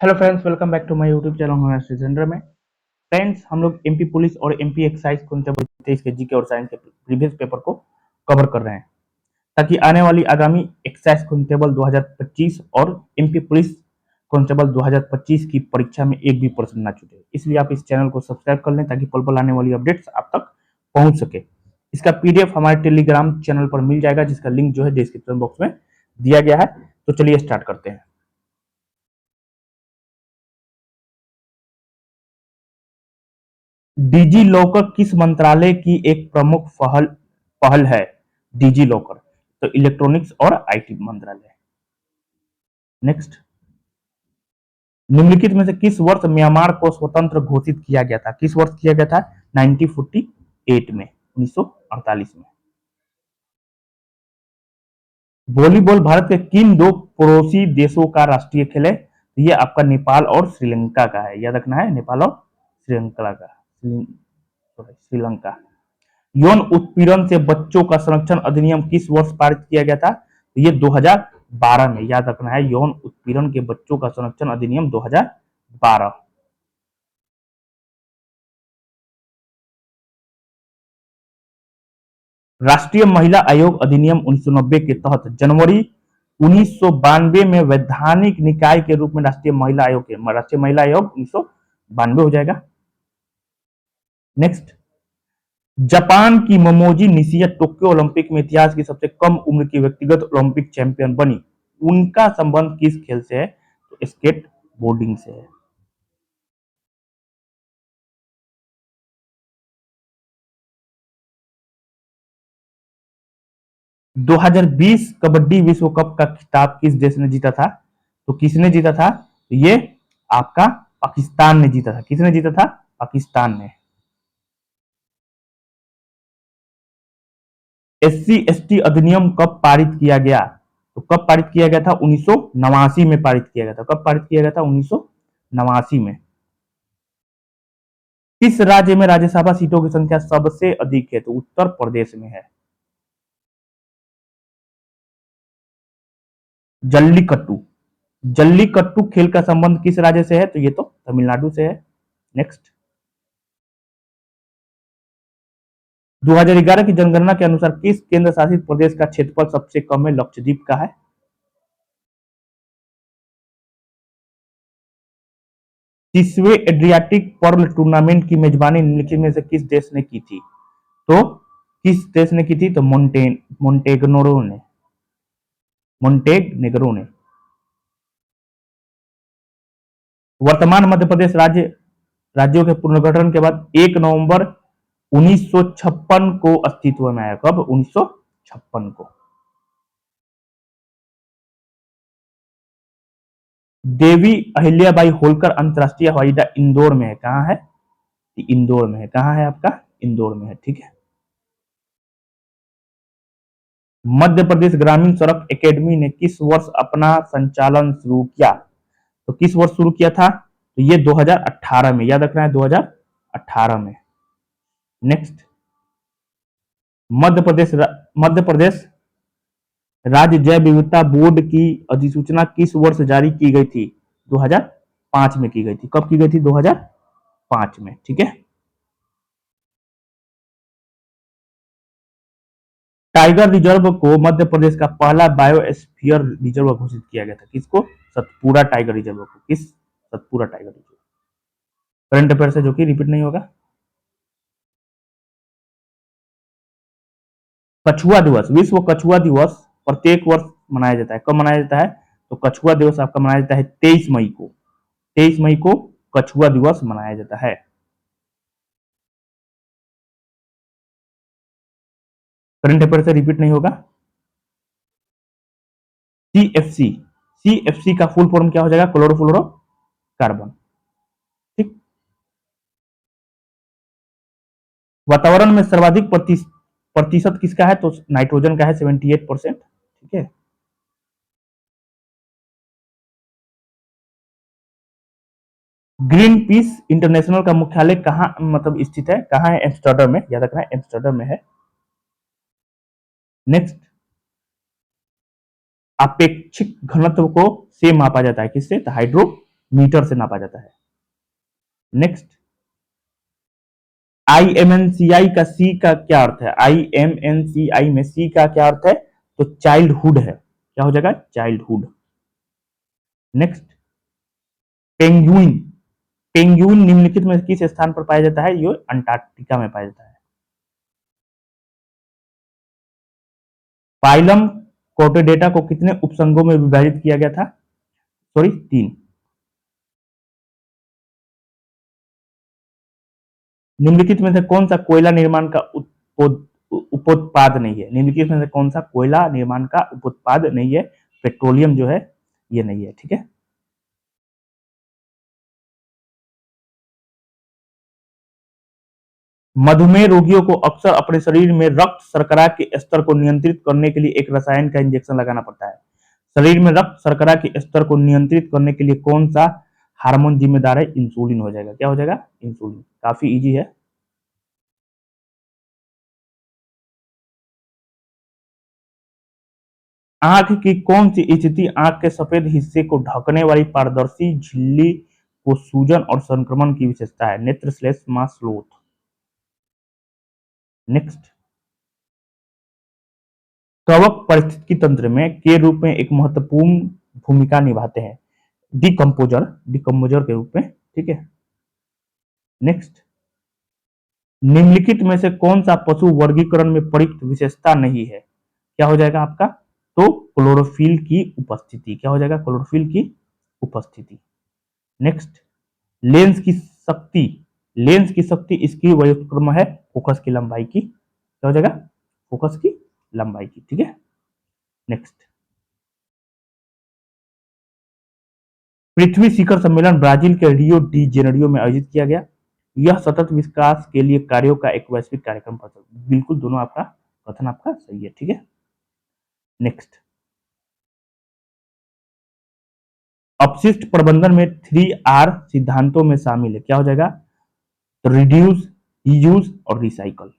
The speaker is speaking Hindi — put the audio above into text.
Hello friends, welcome back to my YouTube channel हमारे जेंडर में। फ्रेंड्स, हम लोग एमपी पुलिस और एमपी एक्साइज कांस्टेबल 23 के जीके और साइंस के प्रीवियस पेपर को कवर कर रहे हैं, ताकि आने वाली आगामी एक्साइज कांस्टेबल 2025 और एमपी पुलिस कांस्टेबल 2025 की परीक्षा में एक भी प्रश्न ना छूटे। इसलिए आप इस चैनल को सब्सक्राइब कर लें, ताकि पल पल आने वाली अपडेट्स आप तक पहुंच सके। इसका पीडीएफ हमारे टेलीग्राम चैनल पर मिल जाएगा, जिसका लिंक जो है डिस्क्रिप्शन बॉक्स में दिया गया है। तो चलिए स्टार्ट करते हैं। डिजी लॉकर किस मंत्रालय की एक प्रमुख पहल पहल है? डिजी लॉकर तो इलेक्ट्रॉनिक्स और आईटी मंत्रालय। नेक्स्ट, निम्नलिखित में से किस वर्ष म्यांमार को स्वतंत्र घोषित किया गया था? किस वर्ष किया गया था? 1948 में, 1948 में। वॉलीबॉल भारत के किन दो पड़ोसी देशों का राष्ट्रीय खेल है? ये आपका नेपाल और श्रीलंका का है, याद रखना है, नेपाल और श्रीलंका का। श्रीलंका। यौन उत्पीड़न से बच्चों का संरक्षण अधिनियम किस वर्ष पारित किया गया था? तो ये 2012 में, याद रखना है, यौन उत्पीड़न के बच्चों का संरक्षण अधिनियम 2012। राष्ट्रीय महिला आयोग अधिनियम 1990 के तहत जनवरी 1992 में वैधानिक निकाय के रूप में राष्ट्रीय महिला आयोग 1992 हो जाएगा। नेक्स्ट, जापान की मोमोजी निशिया टोक्यो ओलंपिक में इतिहास की सबसे कम उम्र की व्यक्तिगत ओलंपिक चैंपियन बनी। उनका संबंध किस खेल से है? तो स्केट बोर्डिंग से है। 2020 कबड्डी विश्व कप का खिताब किस देश ने जीता था? तो किसने जीता था? तो ये आपका पाकिस्तान ने जीता था। किसने जीता था? पाकिस्तान ने। एससी एसटी अधिनियम कब पारित किया गया? तो कब पारित किया गया था? 1989 में पारित किया गया था। कब पारित किया गया था? 1989 में। किस राज्य में राज्यसभा सीटों की संख्या सबसे अधिक है? तो उत्तर प्रदेश में है। जल्लीकट्टू। जल्लीकट्टू खेल का संबंध किस राज्य से है? तो ये तो तमिलनाडु से है। नेक्स्ट, 2011 की जनगणना के अनुसार किस केंद्र शासित प्रदेश का क्षेत्रफल सबसे कम है? लक्षद्वीप का है। 30वें एड्रियाटिक पर्ल टूर्नामेंट की मेजबानी निम्नलिखित में से किस देश ने की थी? तो किस देश ने की थी? तो मोन्टेगनेग्रो ने। वर्तमान मध्य प्रदेश राज्यों के पुनर्गठन के बाद 1 नवंबर 1956 को अस्तित्व में आया। कब? 1956 को। देवी अहिल्याबाई होलकर अंतरराष्ट्रीय हवाई अड्डा इंदौर में है। कहाँ है? इंदौर में है। कहाँ है आपका? इंदौर में है। ठीक है। मध्य प्रदेश ग्रामीण सड़क एकेडमी ने किस वर्ष अपना संचालन शुरू किया? तो किस वर्ष शुरू किया था? तो ये 2018 में, याद रखना है, 2018 में। नेक्स्ट, मध्य प्रदेश राज्य जैव विविधता बोर्ड की अधिसूचना किस वर्ष जारी की गई थी? 2005 में की गई थी। कब की गई थी? 2005 में। ठीक है। टाइगर रिजर्व को मध्य प्रदेश का पहला बायोस्फीयर रिजर्व घोषित किया गया था। किसको? सतपुरा टाइगर रिजर्व को। किस? Satpura tiger reserve. Current affair से जो कि रिपीट नहीं होगा। कछुआ दिवस, विश्व कछुआ दिवस प्रत्येक वर्ष मनाया जाता है। कब मनाया जाता है? तो कछुआ दिवस आपका मनाया जाता है 23 मई को। 23 मई को कछुआ दिवस मनाया जाता है। करंट अफेयर से रिपीट नहीं होगा। सीएफसी, सीएफसी का फुल फॉर्म क्या हो जाएगा? Chlorofluoro carbon. ठीक। वातावरण में सर्वाधिक प्रतिशत किसका है? तो नाइट्रोजन का है, 78%। ठीक है। ग्रीन पीस इंटरनेशनल का मुख्यालय कहाँ मतलब स्थित है? कहाँ है? एम्स्टर्डम में, याद रखना है, एम्स्टर्डम में है। नेक्स्ट, अपेक्षिक घनत्व को से मापा जाता है। किससे? तो हाइड्रोमीटर मीटर से नापा जाता है। नेक्स्ट, IMNCI का सी का क्या अर्थ है? IMNCI में सी का क्या अर्थ है? तो चाइल्डहुड है। क्या हो जाएगा? चाइल्डहुड। Next, penguin. पेंगुइन निम्नलिखित में किस स्थान पर पाया जाता है? ये अंटार्कटिका में पाया जाता है। फाइलम कोटेडेटा को कितने उपसंघों में विभाजित किया गया था? सॉरी, 3। निम्नलिखित में से कौन सा कोयला निर्माण का उपोत्पाद नहीं है? निम्नलिखित में से कौन सा कोयला निर्माण का उपोत्पाद नहीं है? पेट्रोलियम जो है ये नहीं है। ठीक है। मधुमेह रोगियों को अक्सर अपने शरीर में रक्त शर्करा के स्तर को नियंत्रित करने के लिए एक रसायन का इंजेक्शन लगाना पड़ता है। शरीर में रक्त शर्करा के स्तर को नियंत्रित करने के लिए कौन सा हार्मोन जिम्मेदार है? इंसुलिन हो जाएगा। क्या हो जाएगा? इंसुलिन। काफी इजी है। आंख की कौन सी स्थिति आंख के सफेद हिस्से को ढकने वाली पारदर्शी झिल्ली को सूजन और संक्रमण की विशेषता है? नेत्र श्लेष स्लोथ। नेक्स्ट, कवक पारिस्थितिकी तंत्र में के रूप में एक महत्वपूर्ण भूमिका निभाते हैं? डिकम्पोजर, डिकम्पोजर के रूप में। ठीक है। नेक्स्ट, निम्नलिखित में से कौन सा पशु वर्गीकरण में पर्याप्त विशेषता नहीं है? क्या हो जाएगा आपका? तो क्लोरोफिल की उपस्थिति। क्या हो जाएगा? क्लोरोफिल की उपस्थिति। नेक्स्ट, लेंस की शक्ति। लेंस की शक्ति इसकी व्युत्क्रम है फोकस की लंबाई की। क्या हो जाएगा? फोकस की लंबाई की। ठीक है। नेक्स्ट, पृथ्वी शिखर सम्मेलन ब्राजील के रियो डी जेनेरियो में आयोजित किया गया। यह सतत विकास के लिए कार्यों का एक वैश्विक कार्यक्रम था। बिल्कुल दोनों आपका कथन आपका सही है। ठीक है। नेक्स्ट, अपशिष्ट प्रबंधन में 3R सिद्धांतों में शामिल है। क्या हो जाएगा? तो रिड्यूस, रीयूज और रिसाइकल।